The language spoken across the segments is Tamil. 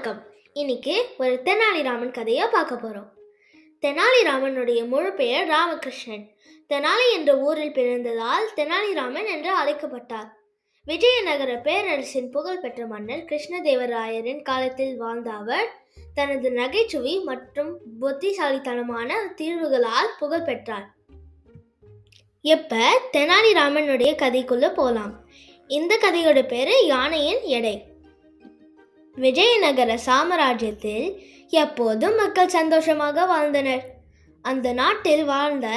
வணக்கம். இன்னைக்கு ஒரு தெனாலிராமன் கதையை பார்க்க போறோம். தெனாலிராமனுடைய முழு பெயர் ராமகிருஷ்ணன். தெனாலி என்ற ஊரில் பிறந்ததால் தெனாலிராமன் என்று அழைக்கப்பட்டார். விஜயநகர பேரரசின் புகழ்பெற்ற மன்னர் கிருஷ்ணதேவராயரின் காலத்தில் வாழ்ந்த அவர் தனது நகைச்சுவை மற்றும் புத்திசாலித்தனமான தீர்வுகளால் புகழ் பெற்றார். எப்ப தெனாலிராமனுடைய கதைக்குள்ள போலாம். இந்த கதையோட பேரு யானையின் எடை. விஜயநகர சாம்ராஜ்யத்தில் எப்போதும் மக்கள் சந்தோஷமாக வாழ்ந்தனர். அந்த நாட்டில் வாழ்ந்த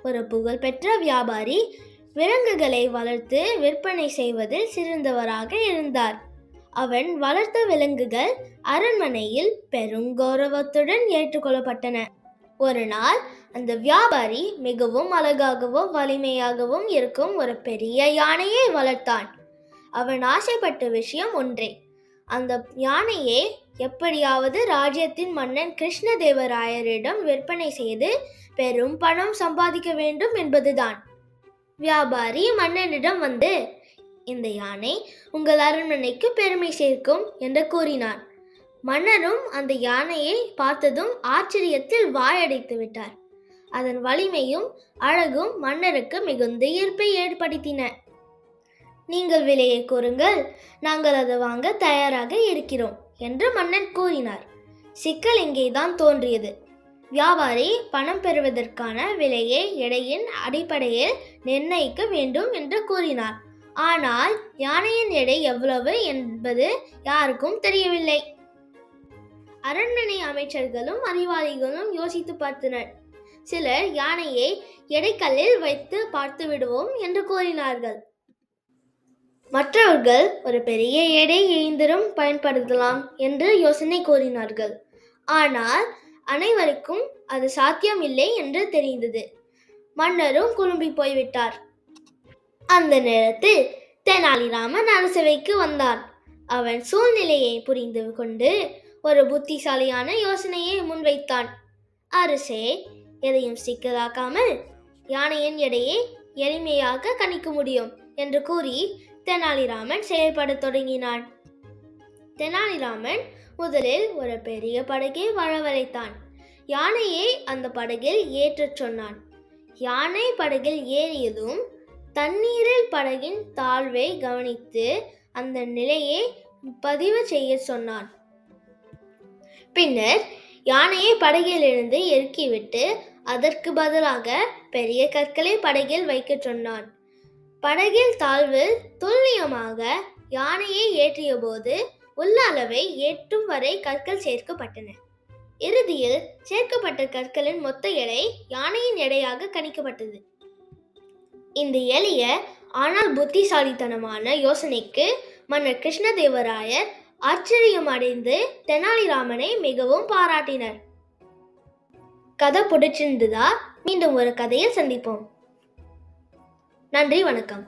ஒரு புகழ்பெற்ற வியாபாரி விலங்குகளை வளர்த்து விற்பனை செய்வதில் சிறந்தவராக இருந்தார். அவன் வளர்த்த விலங்குகள் அரண்மனையில் பெருங்கௌரவத்துடன் ஏற்றுக்கொள்ளப்பட்டன. ஒரு நாள் அந்த வியாபாரி மிகவும் அழகாகவும் வலிமையாகவும் இருக்கும் ஒரு பெரிய யானையை வளர்த்தான். அவன் ஆசைப்பட்ட விஷயம் ஒன்றே, அந்த யானையை எப்படியாவது ராஜ்யத்தின் மன்னன் கிருஷ்ணதேவராயரிடம் விற்பனை செய்து பெரும் பணம் சம்பாதிக்க வேண்டும் என்பதுதான். வியாபாரி மன்னனிடம் வந்து, இந்த யானை உங்கள் அரண்மனைக்கு பெருமை சேர்க்கும் என்று கூறினார். மன்னரும் அந்த யானையை பார்த்ததும் ஆச்சரியத்தில் வாயடைத்து விட்டார். அதன் வலிமையும் அழகும் மன்னருக்கு மிகுந்த ஈர்ப்பை ஏற்படுத்தின. நீங்கள் விலையை கூறுங்கள், நாங்கள் அதை வாங்க தயாராக இருக்கிறோம் என்று மன்னன் கூறினார். சிக்கல் இங்கேதான் தோன்றியது. வியாபாரி பணம் பெறுவதற்கான விலையை எடையின் அடிப்படையில் நிர்ணயிக்க வேண்டும் என்று கூறினார். ஆனால் யானையின் எடை எவ்வளவு என்பது யாருக்கும் தெரியவில்லை. அரண்மனை அமைச்சர்களும் அறிவாளிகளும் யோசித்து பார்த்தனர். சிலர் யானையை எடைக்கல்லில் வைத்து பார்த்து விடுவோம் என்று கூறினார்கள். மற்றவர்கள் ஒரு பெரிய எடை இயந்திரம் பயன்படுத்தலாம் என்று யோசனை கூறினார்கள். ஆனால் அனைவருக்கும் அது சாத்தியமில்லை என்று தெரிந்தது. மன்னரும் குழம்பி போய்விட்டார். அந்த நேரத்தில் தெனாலிராமன் அரசவைக்கு வந்தான். அவன் சூழ்நிலையை புரிந்து கொண்டு ஒரு புத்திசாலியான யோசனையை முன்வைத்தான். அரசே, எதையும் சிக்கலாக்காமல் யானையின் எடையை எளிமையாக கணிக்க முடியும் என்று கூறி தெனாலிராமன் செயல்பட தொடங்கினான். தெனாலிராமன் முதலில் ஒரு பெரிய படகை வரவழைத்தான். யானையை அந்த படகில் ஏற்றச் சொன்னான். யானை படகில் ஏறியதும் தண்ணீரில் படகின் தாழ்வை கவனித்து அந்த நிலையை பதிவு செய்ய சொன்னான். பின்னர் யானையை படகிலிருந்து இறக்கிவிட்டு அதற்கு பதிலாக பெரிய கற்களை படகில் வைக்க சொன்னான். படகில் தாழ்வு துல்லியமாக யானையை ஏற்றிய போது உள்ள அளவை ஏற்றும் வரை கற்கள் சேர்க்கப்பட்டன. இறுதியில் சேர்க்கப்பட்ட கற்களின் மொத்த எடை யானையின் எடையாக கணிக்கப்பட்டது. இந்த எளிய ஆனால் புத்திசாலித்தனமான யோசனைக்கு மன்னர் கிருஷ்ணதேவராயர் ஆச்சரியமடைந்து தெனாலிராமனை மிகவும் பாராட்டினர். கதை பிடிச்சிருந்ததா? மீண்டும் ஒரு கதையில் சந்திப்போம். நன்றி, வணக்கம்.